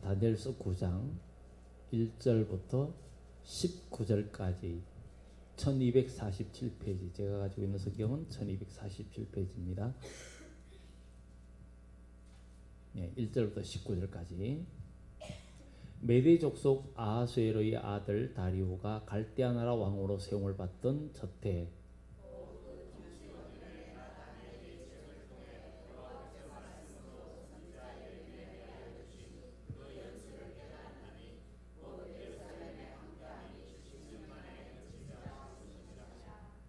다니엘서 9장 1절부터 19절까지 1247페이지, 제가 가지고 있는 성경은 1247페이지입니다. 1절부터 19절까지. 메대 족속 아하수에로의 아들 다리오가 갈대아 나라 왕으로 세움을 받던 저때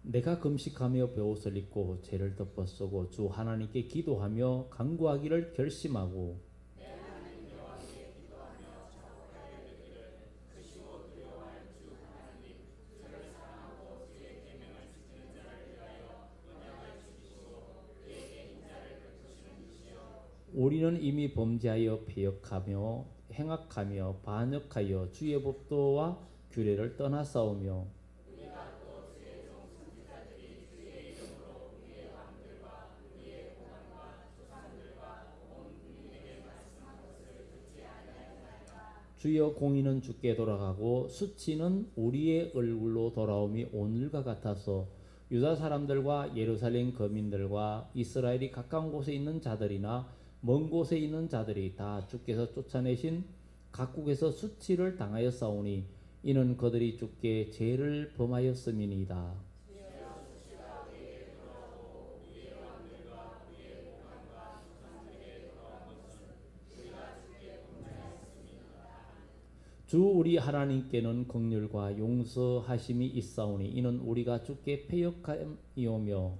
내가 금식하며 베옷을 입고 죄를 덮어 쓰고 주 하나님께 기도하며 간구하기를 결심하고 우리는 이미 범죄하여 패역하며 행악하며 반역하여 주의 법도와 규례를 떠나싸우며 주여 공의는 주께 돌아가고 수치는 우리의 얼굴로 돌아옴이 오늘과 같아서 유다 사람들과 예루살렘 거민들과 이스라엘이 가까운 곳에 있는 자들이나 먼 곳에 있는 자들이 다 주께서 쫓아내신 각국에서 수치를 당하였사오니 이는 그들이 주께 죄를 범하였음이니이다. 주 우리 하나님께는 긍휼과 용서하심이 있사오니 이는 우리가 주께 패역함이오며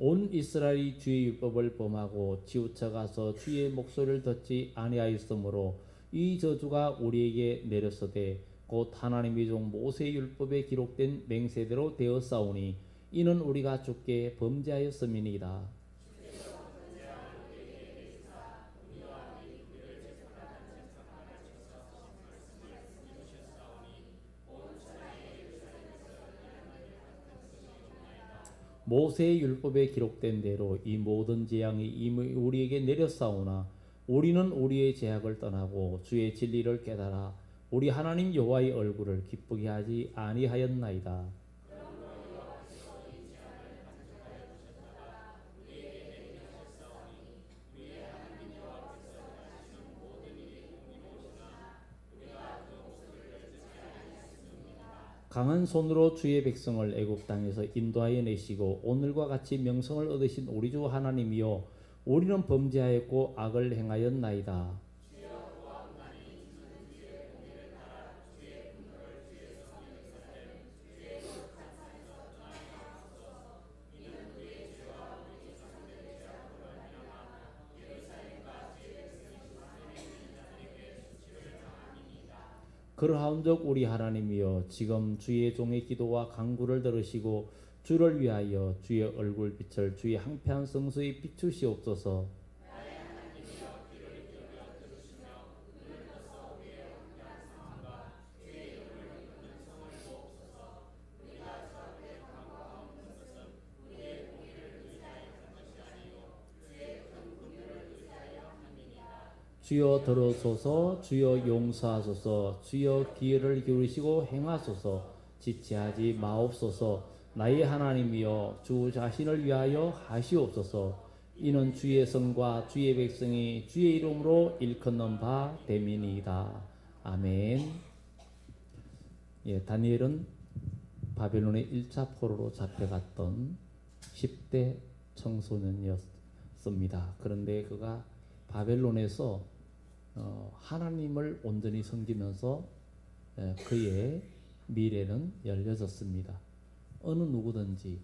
온 이스라엘이 주의 율법을 범하고 치우쳐가서 주의 목소리를 듣지 아니하였으므로 이 저주가 우리에게 내렸으되 곧 하나님의 종 모세의 율법에 기록된 맹세대로 되었사오니 이는 우리가 주께 범죄하였음이니이다. 모세의 율법에 기록된 대로 이 모든 재앙이 이미 우리에게 내렸사오나 우리는 우리의 죄악을 떠나고 주의 진리를 깨달아 우리 하나님 여호와의 얼굴을 기쁘게 하지 아니하였나이다. 강한 손으로 주의 백성을 애굽 땅에서 인도하여 내시고 오늘과 같이 명성을 얻으신 우리 주 하나님이여 우리는 범죄하였고 악을 행하였나이다. 그러한즉 우리 하나님이여 지금 주의 종의 기도와 간구를 들으시고 주를 위하여 주의 얼굴 빛을 주의 항폐한 성소에 비추시옵소서. 주여 들으소서. 주여 용서하소서. 주여 기회를 기울이시고 행하소서. 지체하지 마옵소서. 나의 하나님이여 주 자신을 위하여 하시옵소서. 이는 주의 성과 주의 백성이 주의 이름으로 일컫는 바 됨이니이다. 아멘. 다니엘은 바벨론의 1차 포로로 잡혀갔던 10대 청소년이었습니다. 그런데 그가 바벨론에서 하나님을 온전히 섬기면서 그의 미래는 열려졌습니다. 어느 누구든지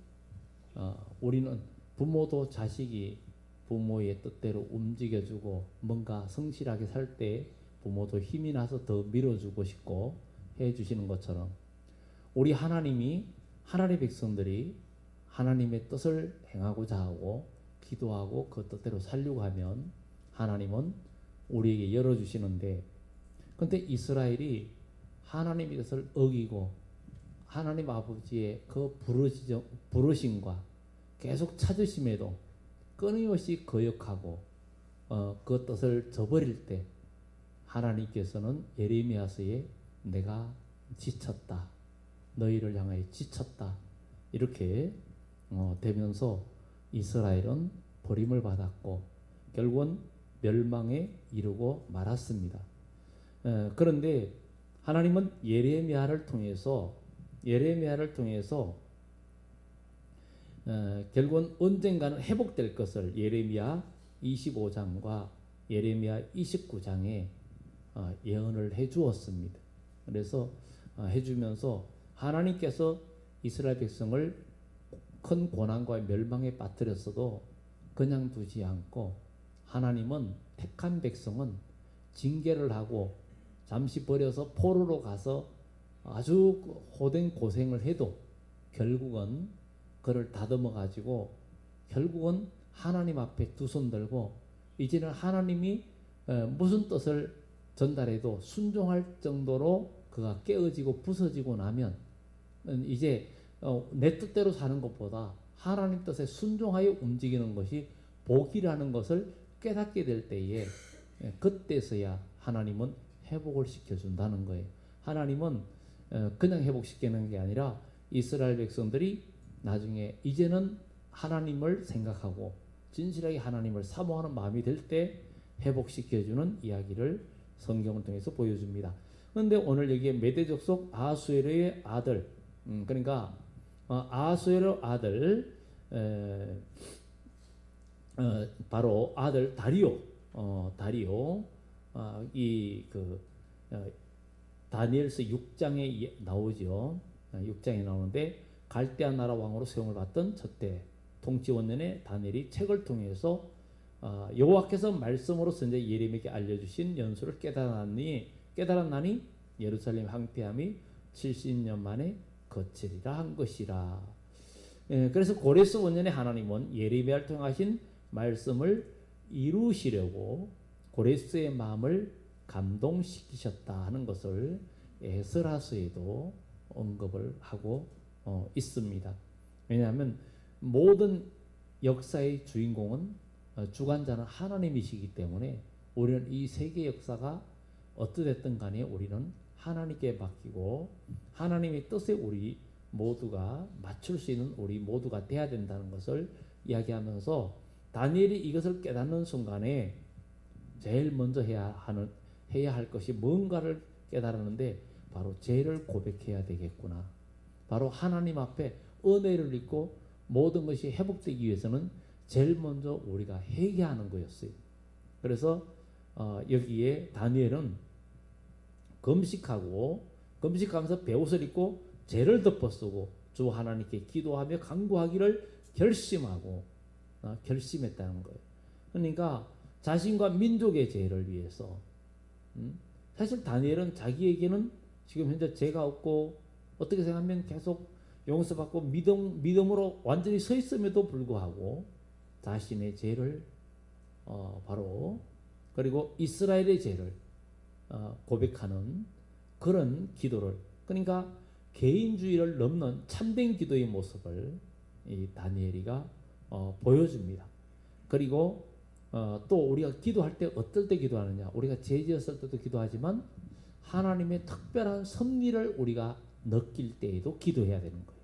우리는 부모도 자식이 부모의 뜻대로 움직여주고 뭔가 성실하게 살 때 부모도 힘이 나서 더 밀어주고 싶고 해주시는 것처럼 우리 하나님이 하나님의 백성들이 하나님의 뜻을 행하고자 하고 기도하고 그 뜻대로 살려고 하면 하나님은 우리에게 열어주시는데, 근데 이스라엘이 하나님의 뜻을 어기고 하나님 아버지의 그 부르심과 계속 찾으심에도 끊임없이 거역하고 그 뜻을 저버릴 때 하나님께서는 예레미야서에 내가 지쳤다, 너희를 향하여 지쳤다 이렇게 되면서 이스라엘은 버림을 받았고 결국은 멸망에 이르고 말았습니다. 그런데 하나님은 예레미야를 통해서 결국은 언젠가는 회복될 것을 예레미야 25장과 예레미야 29장에 예언을 해 주었습니다. 그래서 해주면서 하나님께서 이스라엘 백성을 큰 고난과 멸망에 빠뜨렸어도 그냥 두지 않고 하나님은 택한 백성은 징계를 하고 잠시 버려서 포로로 가서 아주 호된 고생을 해도 결국은 그를 다듬어 가지고 결국은 하나님 앞에 두 손 들고 이제는 하나님이 무슨 뜻을 전달해도 순종할 정도로 그가 깨어지고 부서지고 나면 이제 내 뜻대로 사는 것보다 하나님 뜻에 순종하여 움직이는 것이 복이라는 것을 깨닫게 될 때에 그때서야 하나님은 회복을 시켜준다는 거예요. 하나님은 그냥 회복시키는 게 아니라 이스라엘 백성들이 나중에 이제는 하나님을 생각하고 진실하게 하나님을 사모하는 마음이 될 때 회복시켜주는 이야기를 성경을 통해서 보여줍니다. 그런데 오늘 여기에 메대 족속 아하수에르의 아들, 그러니까 아하수에르 아들 바로 아들 다리오, 다니엘서 6장에 나오죠. 6장에 나오는데 갈대아 나라 왕으로 세움을 받던 저때 통치 원년에 다니엘이 책을 통해서 여호와께서 말씀으로 선지자 예레미야에게 알려주신 연수를 깨달았나니 예루살렘 황폐함이 70년 만에 거치리라 한 것이라. 그래서 고레스 원년에 하나님은 예레미야를 통하신 말씀을 이루시려고 고레스의 마음을 감동시키셨다 하는 것을 에스라서에도 언급을 하고 있습니다. 왜냐하면 모든 역사의 주인공은 주관자는 하나님이시기 때문에 우리는 이 세계 역사가 어찌됐든 간에 우리는 하나님께 맡기고 하나님의 뜻에 우리 모두가 맞출 수 있는 우리 모두가 돼야 된다는 것을 이야기하면서 다니엘이 이것을 깨닫는 순간에 제일 먼저 해야 할 것이 뭔가를 깨달았는데 바로 죄를 고백해야 되겠구나. 바로 하나님 앞에 은혜를 입고 모든 것이 회복되기 위해서는 제일 먼저 우리가 회개하는 거였어요. 그래서 여기에 다니엘은 금식하면서 베옷을 입고 죄를 덮어쓰고 주 하나님께 기도하며 간구하기를 결심했다는 거예요. 그러니까 자신과 민족의 죄를 위해서 사실 다니엘은 자기에게는 지금 현재 죄가 없고 어떻게 생각하면 계속 용서받고 믿음으로 완전히 서 있음에도 불구하고 자신의 죄를 바로 그리고 이스라엘의 죄를 고백하는 그런 기도를, 그러니까 개인주의를 넘는 참된 기도의 모습을 이 다니엘이가 보여줍니다. 그리고 또 우리가 기도할 때 어떨 때 기도하느냐, 우리가 죄 지었을 때도 기도하지만 하나님의 특별한 섭리를 우리가 느낄 때에도 기도해야 되는 거예요.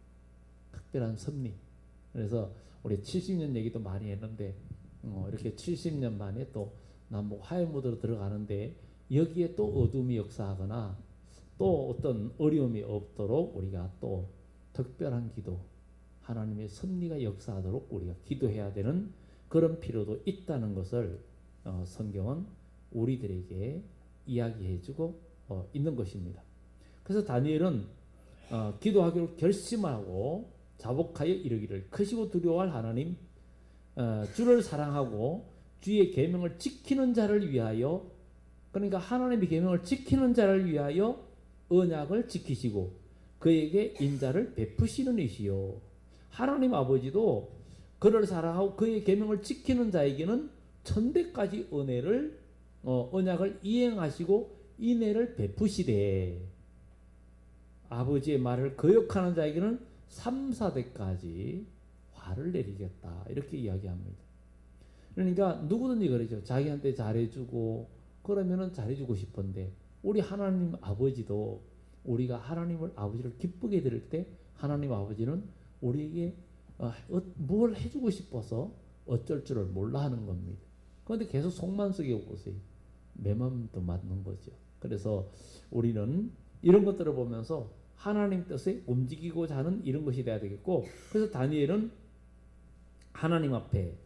특별한 섭리. 그래서 우리 70년 얘기도 많이 했는데 이렇게 70년 만에 또 남북 화해무드로 들어가는데 여기에 또 어둠이 역사하거나 또 어떤 어려움이 없도록 우리가 또 특별한 기도, 하나님의 섭리가 역사하도록 우리가 기도해야 되는 그런 필요도 있다는 것을 성경은 우리들에게 이야기해주고 있는 것입니다. 그래서 다니엘은 기도하기로 결심하고 자복하여 이르기를 크시고 두려워할 하나님, 주를 사랑하고 주의 계명을 지키는 자를 위하여, 그러니까 하나님의 계명을 지키는 자를 위하여 언약을 지키시고 그에게 인자를 베푸시는 이시요. 하나님 아버지도 그를 사랑하고 그의 계명을 지키는 자에게는 천대까지 언약을 이행하시고 인애를 베푸시되, 아버지의 말을 거역하는 자에게는 3, 4대까지 화를 내리겠다. 이렇게 이야기합니다. 그러니까 누구든지 그러죠. 자기한테 잘해주고 그러면은 잘해주고 싶은데 우리 하나님 아버지도 우리가 하나님을 아버지를 기쁘게 드릴 때 하나님 아버지는 우리에게 뭘 해주고 싶어서 어쩔 줄을 몰라 하는 겁니다. 그런데 계속 속만 썩여 보세요. 내 마음도 맞는 거죠. 그래서 우리는 이런 것들을 보면서 하나님 뜻에 움직이고자 하는 이런 것이 돼야 되겠고, 그래서 다니엘은 하나님 앞에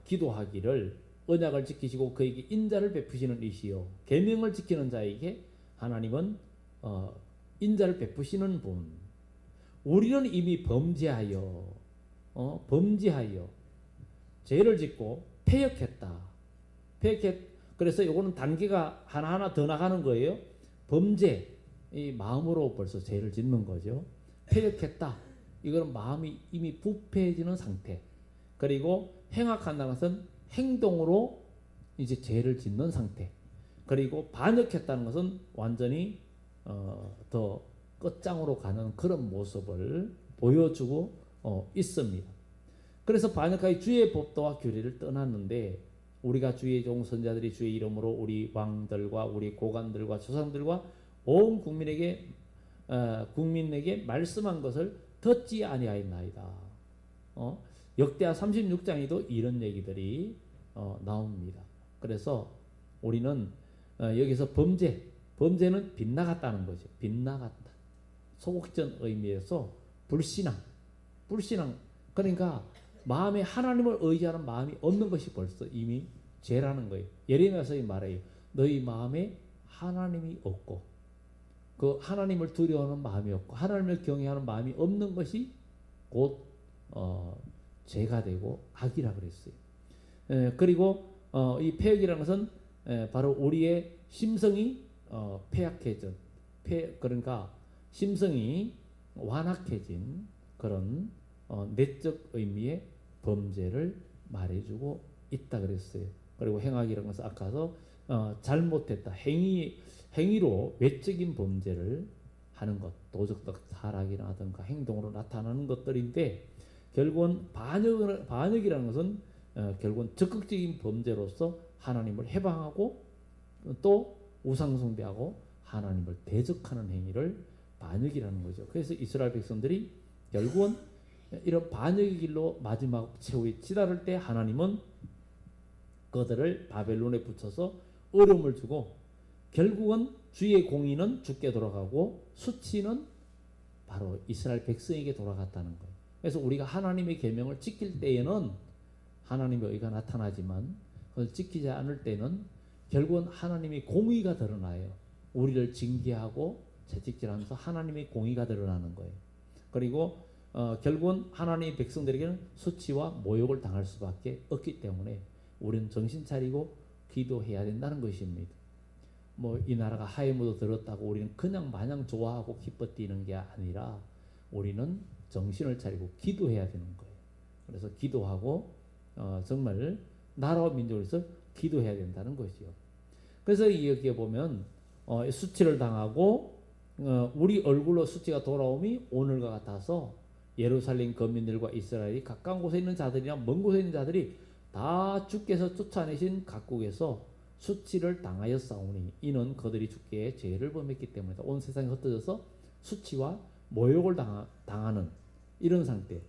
기도하기를 언약을 지키시고 그에게 인자를 베푸시는 이시요 계명을 지키는 자에게 하나님은 인자를 베푸시는 분. 우리는 이미 범죄하여 죄를 짓고 패역했다. 그래서 이거는 단계가 하나하나 더 나가는 거예요. 범죄, 이 마음으로 벌써 죄를 짓는 거죠. 패역했다. 이거는 마음이 이미 부패해지는 상태. 그리고 행악한다는 것은 행동으로 이제 죄를 짓는 상태. 그리고 반역했다는 것은 완전히 더 끝장으로 가는 그런 모습을 보여주고 있습니다. 그래서 반역하여 주의 법도와 규례를 떠났는데, 우리가 주의 종 선자들이 주의 이름으로 우리 왕들과 우리 고관들과 조상들과 온 국민에게 말씀한 것을 듣지 아니하였나이다. 역대하 36장에도 이런 얘기들이 나옵니다. 그래서 우리는 여기서 범죄는 빗나갔다는 거죠. 빗나갔다. 소극적 의미에서 불신앙. 그러니까 마음에 하나님을 의지하는 마음이 없는 것이 벌써 이미 죄라는 거예요. 예레미야서 말해요. 너희 마음에 하나님이 없고 그 하나님을 두려워하는 마음이 없고 하나님을 경외하는 마음이 없는 것이 곧 죄가 되고 악이라 그랬어요. 그리고 이 패역이라는 것은 바로 우리의 심성이 패약해진, 그러니까 심성이 완악해진 그런 내적 의미의 범죄를 말해주고 있다 그랬어요. 그리고 행악이라는 것은 아까서 잘못했다, 행위로 외적인 범죄를 하는 것, 도덕적 타락이라든가 행동으로 나타나는 것들인데, 결국은 반역이라는 것은 결국은 적극적인 범죄로서 하나님을 해방하고 또 우상숭배하고 하나님을 대적하는 행위를 반역이라는 거죠. 그래서 이스라엘 백성들이 결국은 이런 반역의 길로 마지막 최후에 치달을 때 하나님은 그들을 바벨론에 붙여서 어려움을 주고, 결국은 주의 공의는 주께 돌아가고 수치는 바로 이스라엘 백성에게 돌아갔다는 거예요. 그래서 우리가 하나님의 계명을 지킬 때에는 하나님의 의가 나타나지만 그걸 지키지 않을 때는 결국은 하나님의 공의가 드러나요. 우리를 징계하고 채찍질하면서 하나님의 공의가 드러나는 거예요. 그리고 결국은 하나님의 백성들에게는 수치와 모욕을 당할 수밖에 없기 때문에 우리는 정신 차리고 기도해야 된다는 것입니다. 이 나라가 하에 묻어들었다고 우리는 그냥 마냥 좋아하고 기뻐 뛰는 게 아니라 우리는 정신을 차리고 기도해야 되는 거예요. 그래서 기도하고 정말 나라와 민족을 위해서 기도해야 된다는 것이요. 그래서 여기에 보면 수치를 당하고 우리 얼굴로 수치가 돌아옴이 오늘과 같아서 예루살렘 거민들과 이스라엘이 가까운 곳에 있는 자들이나 먼 곳에 있는 자들이 다 주께서 쫓아내신 각국에서 수치를 당하였사오니 이는 그들이 주께 죄를 범했기 때문이다. 온 세상에 흩어져서 수치와 모욕을 당하는 이런 상태.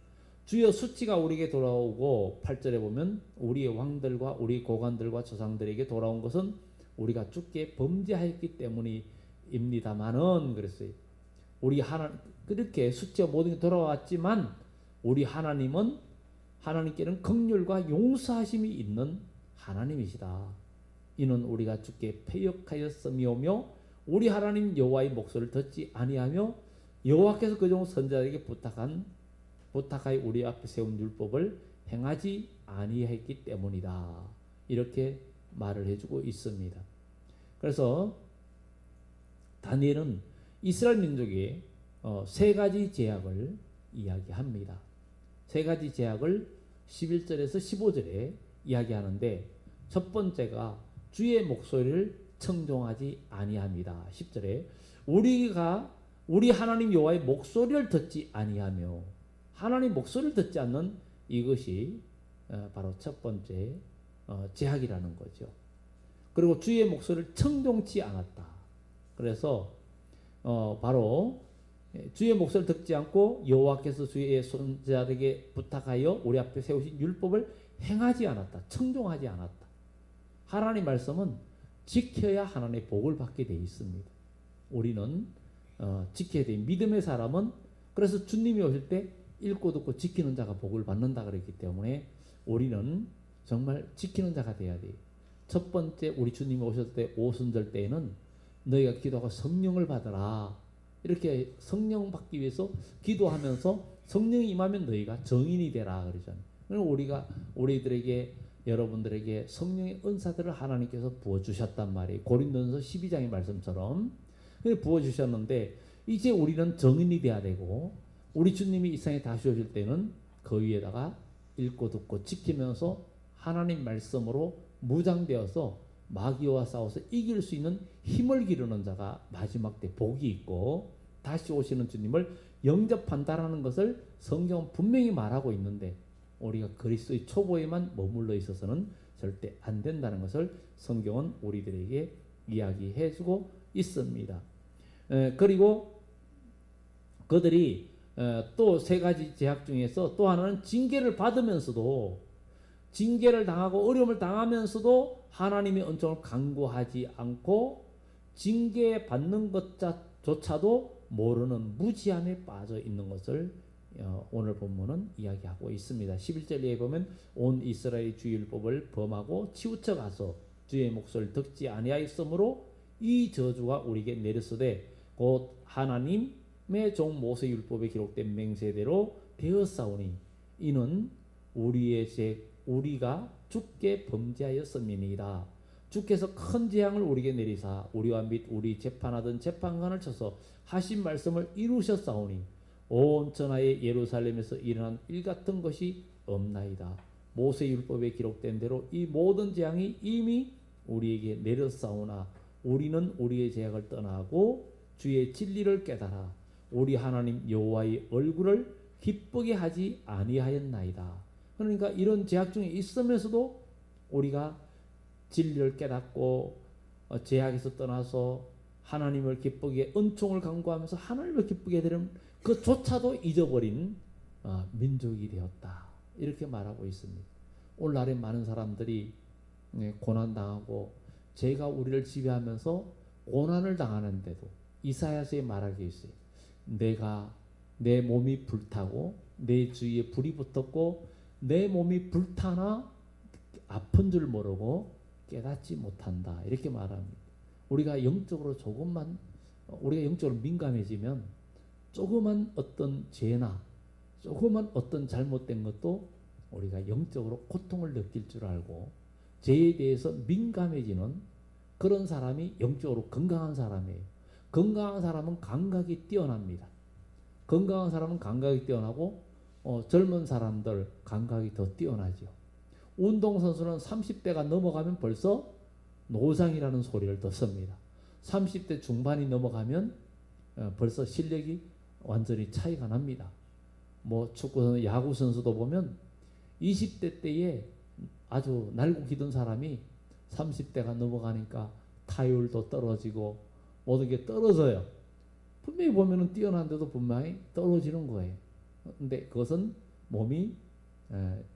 주여 수치가 우리에게 돌아오고 8절에 보면 우리의 왕들과 우리 고관들과 조상들에게 돌아온 것은 우리가 주께 범죄하였기 때문입니다마는 그랬어요. 우리 그렇게 수치와 모든 게 돌아왔지만 우리 하나님께는 긍휼과 용서하심이 있는 하나님이시다. 이는 우리가 주께 패역하였음이오며 우리 하나님 여호와의 목소리를 듣지 아니하며 여호와께서 그종 선자에게 부탁하여 우리 앞에 세운 율법을 행하지 아니했기 때문이다. 이렇게 말을 해주고 있습니다. 그래서 다니엘은 이스라엘 민족의 세 가지 제약을 이야기합니다. 세 가지 제약을 11절에서 15절에 이야기하는데, 첫 번째가 주의 목소리를 청종하지 아니합니다. 10절에 우리가 우리 하나님 여호와의 목소리를 듣지 아니하며, 하나님 목소리를 듣지 않는 이것이 바로 첫 번째 제약이라는 거죠. 그리고 주의 목소리를 청종치 않았다. 그래서 바로 주의 목소리를 듣지 않고 여호와께서 주의 선지자에게 부탁하여 우리 앞에 세우신 율법을 행하지 않았다. 청종하지 않았다. 하나님 말씀은 지켜야 하나님의 복을 받게 되어 있습니다. 우리는 지켜야 돼. 믿음의 사람은 그래서 주님이 오실 때 읽고 듣고 지키는 자가 복을 받는다 그랬기 때문에 우리는 정말 지키는 자가 돼야 돼요. 첫 번째 우리 주님이 오셨을 때 오순절 때에는 너희가 기도하고 성령을 받으라. 이렇게 성령 받기 위해서 기도하면서 성령이 임하면 너희가 정인이 되라 그러잖아요. 우리가 우리들에게 여러분들에게 성령의 은사들을 하나님께서 부어주셨단 말이에요. 고린도전서 12장의 말씀처럼 부어주셨는데 이제 우리는 정인이 돼야 되고 우리 주님이 이 세상에 다시 오실 때는 그 위에다가 읽고 듣고 지키면서 하나님 말씀으로 무장되어서 마귀와 싸워서 이길 수 있는 힘을 기르는 자가 마지막 때 복이 있고 다시 오시는 주님을 영접한다라는 것을 성경은 분명히 말하고 있는데 우리가 그리스도의 초보에만 머물러 있어서는 절대 안 된다는 것을 성경은 우리들에게 이야기해 주고 있습니다. 그리고 그들이 또 세 가지 제약 중에서 또 하나는 징계를 받으면서도 징계를 당하고 어려움을 당하면서도 하나님의 은총을 간구하지 않고 징계받는 것조차도 모르는 무지함에 빠져 있는 것을 오늘 본문은 이야기하고 있습니다. 11절에 보면 온 이스라엘이 주의 율법을 범하고 치우쳐 가서 주의 목소리를 듣지 아니하였으므로 이 저주가 우리에게 내렸으되 곧 하나님의 종 모세 율법에 기록된 맹세대로 되었사오니 이는 우리가 주께 범죄하였음이니이다. 주께서 큰 재앙을 우리에게 내리사 우리와 및 우리 재판하던 재판관을 쳐서 하신 말씀을 이루셨사오니 온 천하의 예루살렘에서 일어난 일 같은 것이 없나이다. 모세 율법에 기록된 대로 이 모든 재앙이 이미 우리에게 내렸사오나 우리는 우리의 죄악을 떠나고 주의 진리를 깨달아 우리 하나님 여호와의 얼굴을 기쁘게 하지 아니하였나이다. 그러니까 이런 제약 중에 있으면서도 우리가 진리를 깨닫고 제약에서 떠나서 하나님을 기쁘게 은총을 간구하면서 하나님을 기쁘게 되는 그조차도 잊어버린 민족이 되었다. 이렇게 말하고 있습니다. 오늘날에 많은 사람들이 고난당하고 죄가 우리를 지배하면서 고난을 당하는데도 이사야서에 말하게 있어요. 내 몸이 불타고 내 주위에 불이 붙었고 내 몸이 불타나 아픈 줄 모르고 깨닫지 못한다. 이렇게 말합니다. 우리가 영적으로 우리가 영적으로 민감해지면 조그만 어떤 죄나 조그만 어떤 잘못된 것도 우리가 영적으로 고통을 느낄 줄 알고 죄에 대해서 민감해지는 그런 사람이 영적으로 건강한 사람이에요. 건강한 사람은 감각이 뛰어납니다. 건강한 사람은 감각이 뛰어나고 젊은 사람들 감각이 더 뛰어나죠. 운동선수는 30대가 넘어가면 벌써 노장이라는 소리를 듣습니다. 30대 중반이 넘어가면 벌써 실력이 완전히 차이가 납니다. 축구선수, 야구선수도 보면 20대 때에 아주 날고 기던 사람이 30대가 넘어가니까 타율도 떨어지고 모든 게 떨어져요. 분명히 보면은 뛰어난데도 분명히 떨어지는 거예요. 근데 그것은 몸이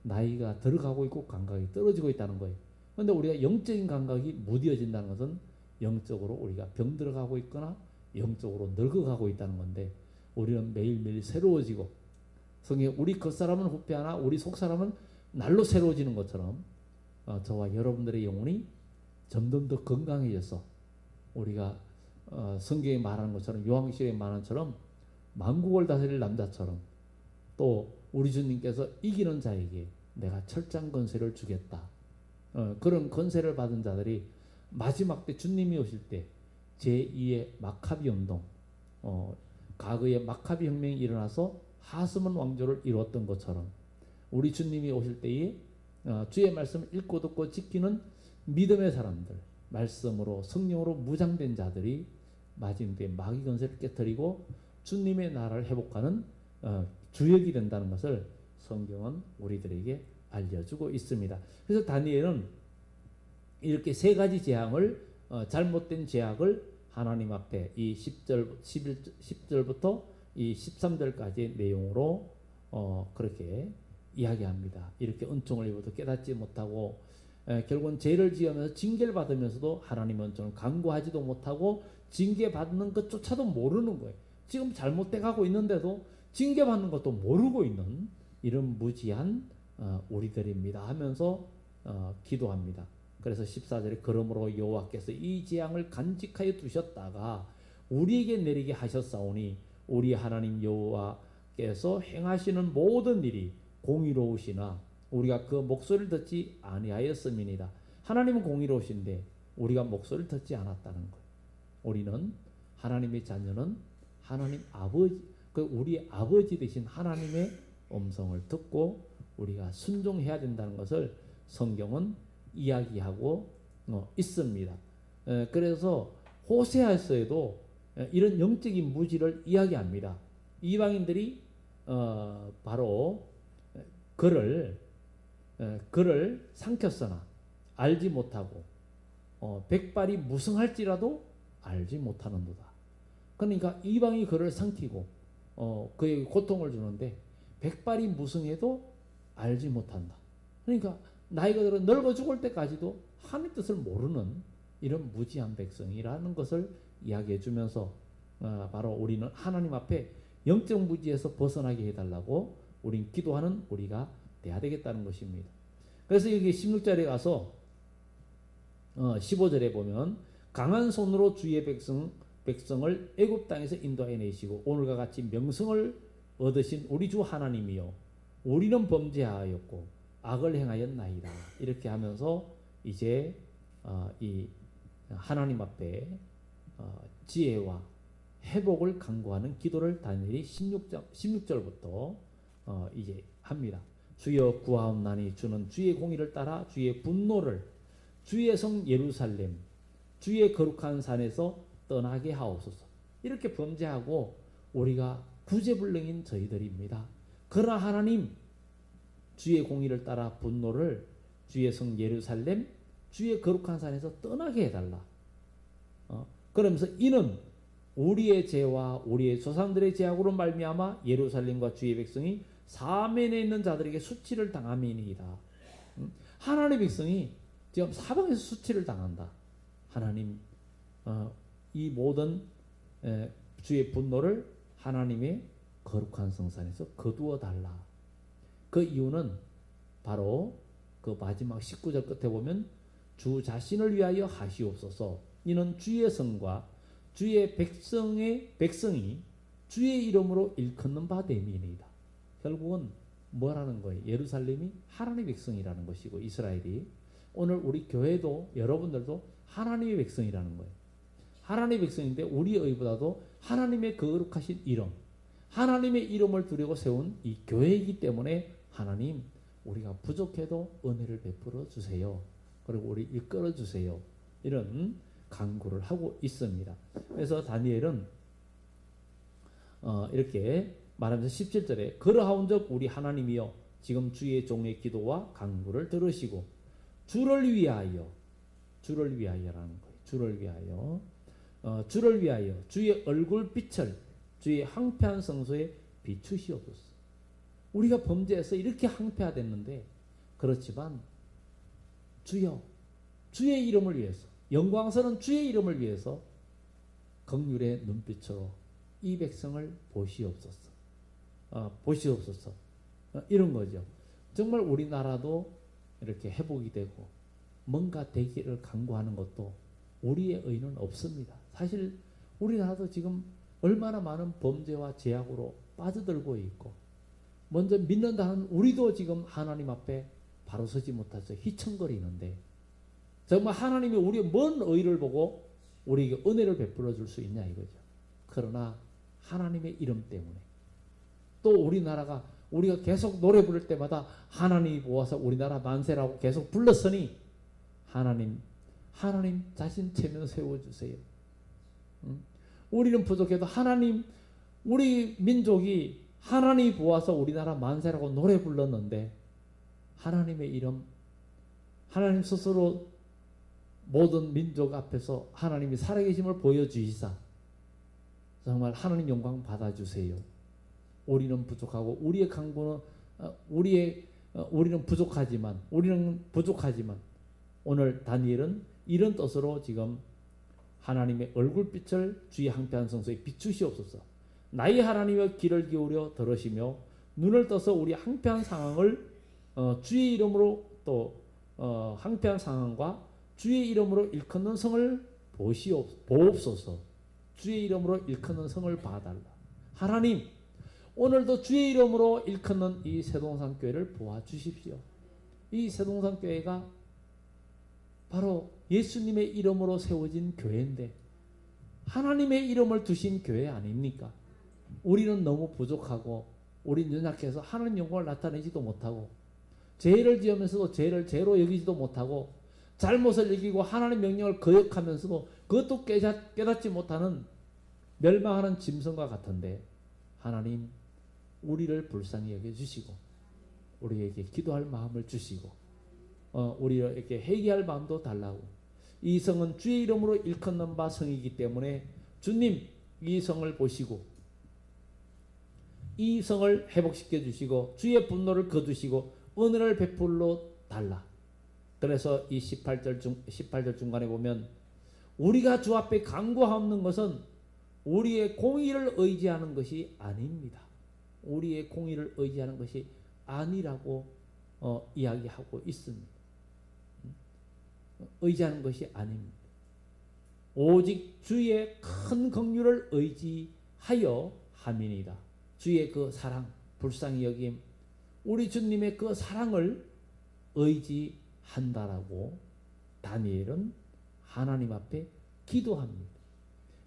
나이가 들어가고 있고 감각이 떨어지고 있다는 거예요. 그런데 우리가 영적인 감각이 무뎌진다는 것은 영적으로 우리가 병들어가고 있거나 영적으로 늙어가고 있다는 건데 우리는 매일매일 새로워지고 성경 우리 겉사람은 후패하나 우리 속사람은 날로 새로워지는 것처럼 저와 여러분들의 영혼이 점점 더 건강해져서 우리가 성경에 말하는 것처럼 요한계시록에 말하는 것처럼 만국을 다스릴 남자처럼 또 우리 주님께서 이기는 자에게 내가 철장 권세를 주겠다. 그런 권세를 받은 자들이 마지막 때 주님이 오실 때 제2의 마카비 운동 과거에 마카비 혁명이 일어나서 하스몬 왕조를 이루었던 것처럼 우리 주님이 오실 때에 주의 말씀을 읽고 듣고 지키는 믿음의 사람들 말씀으로 성령으로 무장된 자들이 마지막 때 마귀 권세를 깨뜨리고 주님의 나라를 회복하는 주역이 된다는 것을 성경은 우리들에게 알려주고 있습니다. 그래서 다니엘은 이렇게 세 가지 재앙을 잘못된 죄악을 하나님 앞에 이 10절부터 이 13절까지의 내용으로 그렇게 이야기합니다. 이렇게 은총을 입어도 깨닫지 못하고 결국은 죄를 지으면서 징계를 받으면서도 하나님의 은총을 간구하지도 못하고 징계받는 것조차도 모르는 거예요. 지금 잘못돼 가고 있는데도 징계받는 것도 모르고 있는 이런 무지한 우리들입니다 하면서 기도합니다. 그래서 14절에 그러므로 여호와께서 이 재앙을 간직하여 두셨다가 우리에게 내리게 하셨사오니 우리 하나님 여호와께서 행하시는 모든 일이 공의로우시나 우리가 그 목소리를 듣지 아니하였음이니라. 하나님은 공의로우신데 우리가 목소리를 듣지 않았다는 거예요. 우리는 하나님의 자녀는 하나님 아버지, 우리의 아버지 되신 하나님의 음성을 듣고 우리가 순종해야 된다는 것을 성경은 이야기하고 있습니다. 그래서 호세아서에도 이런 영적인 무지를 이야기합니다. 이방인들이 바로 그를 삼켰으나 알지 못하고 백발이 무성할지라도 알지 못하는도다. 그러니까 이방이 그를 삼키고 그에게 고통을 주는데 백발이 무성해도 알지 못한다. 그러니까 나이가 들어 늙어 죽을 때까지도 하나님 뜻을 모르는 이런 무지한 백성이라는 것을 이야기해 주면서 바로 우리는 하나님 앞에 영적 무지에서 벗어나게 해달라고 우린 기도하는 우리가 돼야 되겠다는 것입니다. 그래서 여기 16절에 가서 15절에 보면 강한 손으로 주의 백성을 애굽 땅에서 인도하여 내시고 오늘과 같이 명성을 얻으신 우리 주 하나님이요 우리는 범죄하였고 악을 행하였나이다. 이렇게 하면서 이제 이 하나님 앞에 지혜와 회복을 간구하는 기도를 다니엘이 16절부터 이제 합니다. 주여 구하옵나니 주는 주의 공의를 따라 주의 분노를 주의 성 예루살렘 주의 거룩한 산에서 떠나게 하옵소서. 이렇게 범죄하고 우리가 구제불능인 저희들입니다. 그러나 하나님 주의 공의를 따라 분노를 주의 성 예루살렘 주의 거룩한 산에서 떠나게 해달라. 그러면서 이는 우리의 죄와 우리의 조상들의 죄악으로 말미암아 예루살렘과 주의 백성이 사면에 있는 자들에게 수치를 당함이니이다. 하나님의 백성이 지금 사방에서 수치를 당한다. 하나님 이 모든 주의 분노를 하나님의 거룩한 성산에서 거두어 달라. 그 이유는 바로 그 마지막 19절 끝에 보면 주 자신을 위하여 하시옵소서. 이는 주의 성과 주의 백성이 주의 이름으로 일컫는 바 됨이니이다. 결국은 뭐라는 거예요? 예루살렘이 하나님의 백성이라는 것이고 이스라엘이 오늘 우리 교회도 여러분들도 하나님의 백성이라는 거예요. 하나님의 백성인데 우리 의보다도 하나님의 거룩하신 이름, 하나님의 이름을 두려고 세운 이 교회이기 때문에 하나님 우리가 부족해도 은혜를 베풀어 주세요. 그리고 우리 이끌어 주세요. 이런 간구를 하고 있습니다. 그래서 다니엘은 이렇게 말하면서 17절에 그러하온즉 우리 하나님이여 지금 주의 종의 기도와 간구를 들으시고 주를 위하여라는 거예요. 주를 위하여 주의 얼굴 빛을 주의 황폐한 성소에 비추시옵소서. 우리가 범죄해서 이렇게 황폐화됐는데 그렇지만 주여 주의 이름을 위해서 영광스러운 주의 이름을 위해서 긍휼의 눈빛으로 이 백성을 보시옵소서. 이런 거죠. 정말 우리나라도 이렇게 회복이 되고 뭔가 되기를 간구하는 것도 우리의 의는 없습니다. 사실 우리나라도 지금 얼마나 많은 범죄와 죄악으로 빠져들고 있고 먼저 믿는다는 우리도 지금 하나님 앞에 바로 서지 못해서 휘청거리는데 정말 하나님이 우리의 뭔 의를 보고 우리에게 은혜를 베풀어 줄 수 있냐 이거죠. 그러나 하나님의 이름 때문에 또 우리나라가 우리가 계속 노래 부를 때마다 하나님이 보아서 우리나라 만세라고 계속 불렀으니 하나님 자신 체면 세워주세요. 우리는 부족해도 하나님 우리 민족이 하나님이 보아서 우리나라 만세라고 노래 불렀는데 하나님의 이름, 하나님 스스로 모든 민족 앞에서 하나님이 살아계심을 보여주시사 정말 하나님 영광 받아주세요. 우리는 부족하고 우리의 강구는 우리는 부족하지만 오늘 다니엘은 이런 뜻으로 지금 하나님의 얼굴빛을 주의 항폐한 성소에 비추시옵소서. 나의 하나님의 귀를 기울여 들으시며 눈을 떠서 우리 항폐한 상황을 주의 이름으로 또 항폐한 상황과 주의 이름으로 일컫는 성을 보옵소서. 주의 이름으로 일컫는 성을 봐달라. 하나님, 오늘도 주의 이름으로 일컫는 이 새동산 교회를 보아주십시오. 이 새동산 교회가 바로 예수님의 이름으로 세워진 교회인데 하나님의 이름을 두신 교회 아닙니까? 우리는 너무 부족하고 우리는 연약해서 하나님 영광을 나타내지도 못하고 죄를 지으면서도 죄를 죄로 여기지도 못하고 잘못을 여기고 하나님 명령을 거역하면서도 그것도 깨닫지 못하는 멸망하는 짐승과 같은데 하나님 우리를 불쌍히 여겨주시고 우리에게 기도할 마음을 주시고 우리에게 회개할 마음도 달라고. 이 성은 주의 이름으로 일컫는 바 성이기 때문에 주님 이 성을 보시고 이 성을 회복시켜 주시고 주의 분노를 거두시고 은혜를 베풀러 달라. 그래서 이 18절 중간에 보면 우리가 주 앞에 간구하옵는 것은 우리의 공의를 의지하는 것이 아닙니다. 우리의 공의를 의지하는 것이 아니라고 이야기하고 있습니다. 의지하는 것이 아닙니다. 오직 주의 큰 긍휼을 의지하여 함이니이다. 주의 그 사랑, 불쌍히 여김, 우리 주님의 그 사랑을 의지한다라고 다니엘은 하나님 앞에 기도합니다.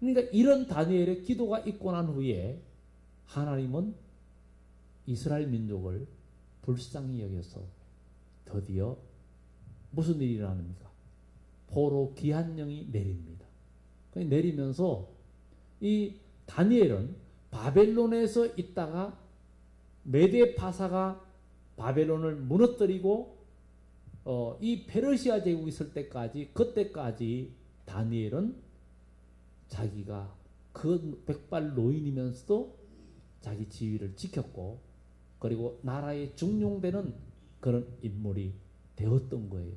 그러니까 이런 다니엘의 기도가 있고 난 후에 하나님은 이스라엘 민족을 불쌍히 여겨서 드디어 무슨 일이 일어납니까? 포로 기한령이 내립니다. 내리면서 이 다니엘은 바벨론에서 있다가 메대 파사가 바벨론을 무너뜨리고 이 페르시아 제국이 있을 때까지 그때까지 다니엘은 자기가 그 백발 노인이면서도 자기 지위를 지켰고 그리고 나라에 중용되는 그런 인물이 되었던 거예요.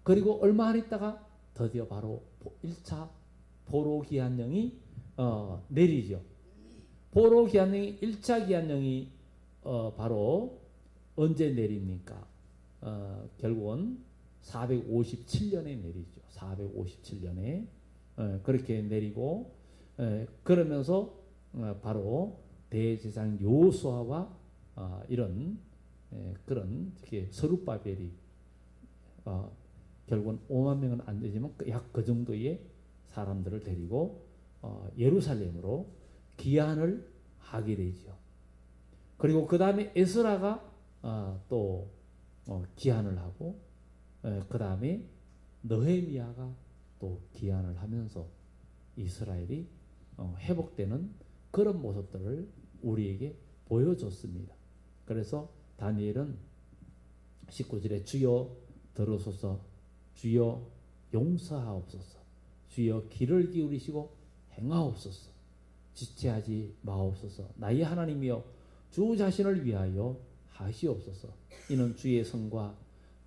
그리고 얼마 안 있다가 드디어 바로 1차 포로 기한령이 내리죠. 포로 기한령이 1차 기한령이 바로 언제 내립니까? 결국은 457년에 내리죠. 457년에 그렇게 내리고 그러면서 바로 대제사장 여호수아와 이런 그런 서룹바벨이 결국은 5만 명은 안 되지만 약 그 정도의 사람들을 데리고 예루살렘으로 기한을 하게 되죠. 그리고 그 다음에 에스라가 또 기한을 하고 그 다음에 느헤미야가 또 기한을 하면서 이스라엘이 회복되는 그런 모습들을 우리에게 보여줬습니다. 그래서 다니엘은 19절에 주여 들으소서, 주여 용서하옵소서, 주여 귀를 기울이시고 행하옵소서, 지체하지 마옵소서, 나의 하나님이여 주 자신을 위하여 하시옵소서. 이는 주의 성과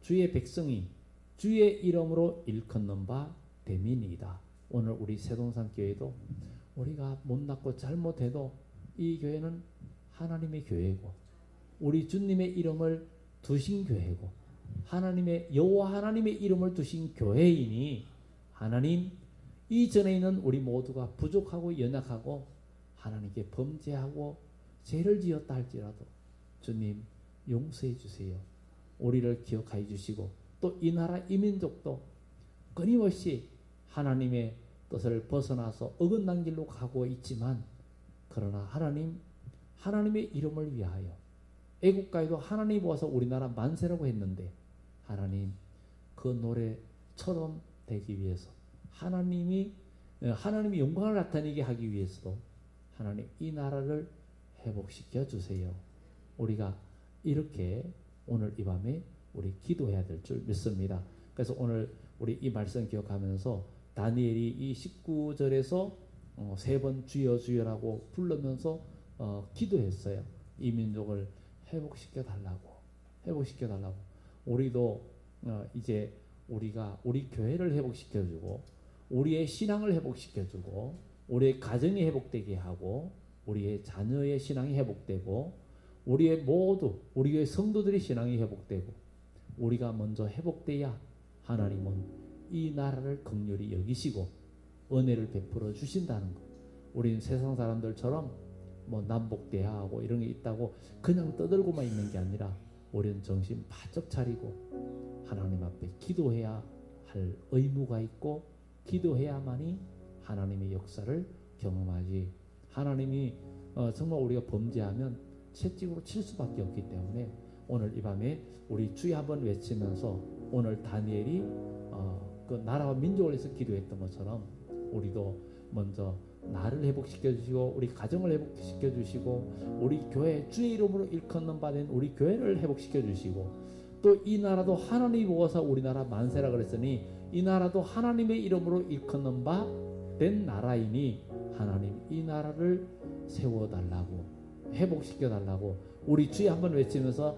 주의 백성이 주의 이름으로 일컫는 바 됨이니이다. 오늘 우리 새동산 교회도 우리가 못났고 잘못해도 이 교회는 하나님의 교회고 우리 주님의 이름을 두신 교회고 하나님의 여호와 하나님의 이름을 두신 교회이니 하나님 이전에 있는 우리 모두가 부족하고 연약하고 하나님께 범죄하고 죄를 지었다 할지라도 주님 용서해 주세요. 우리를 기억하여 주시고 또 이 나라 이 민족도 끊임없이 하나님의 뜻을 벗어나서 어긋난 길로 가고 있지만 그러나 하나님의 이름을 위하여 애국가에도 하나님이 보아서 우리나라 만세라고 했는데 하나님 그 노래처럼 되기 위해서 하나님이 영광을 나타내게 하기 위해서도 하나님 이 나라를 회복시켜 주세요. 우리가 이렇게 오늘 이 밤에 우리 기도해야 될 줄 믿습니다. 그래서 오늘 우리 이 말씀 기억하면서 다니엘이 이 19절에서 세 번 주여 주여라고 부르면서 기도했어요. 이 민족을 회복시켜 달라고. 우리도 이제 우리가 우리 교회를 회복시켜주고 우리의 신앙을 회복시켜주고 우리의 가정이 회복되게 하고 우리의 자녀의 신앙이 회복되고 우리의 우리의 성도들의 신앙이 회복되고 우리가 먼저 회복돼야 하나님은 이 나라를 긍휼히 여기시고 은혜를 베풀어 주신다는 것. 우리는 세상 사람들처럼 뭐 남북대하하고 이런 게 있다고 그냥 떠들고만 있는 게 아니라 우리는 정신 바짝 차리고 하나님 앞에 기도해야 할 의무가 있고 기도해야만이 하나님의 역사를 경험하지. 하나님이 정말 우리가 범죄하면 채찍으로 칠 수밖에 없기 때문에 오늘 이 밤에 우리 주여 한번 외치면서 오늘 다니엘이 그 나라와 민족을 위해서 기도했던 것처럼 우리도 먼저 나를 회복시켜 주시고 우리 가정을 회복시켜 주시고 우리 교회 주의 이름으로 일컫는 바된 우리 교회를 회복시켜 주시고 또 이 나라도 하나님이 보고서 우리나라 만세라 그랬으니 이 나라도 하나님의 이름으로 일컫는 바 된 나라이니 하나님 이 나라를 세워달라고 회복시켜 달라고 우리 주여 한번 외치면서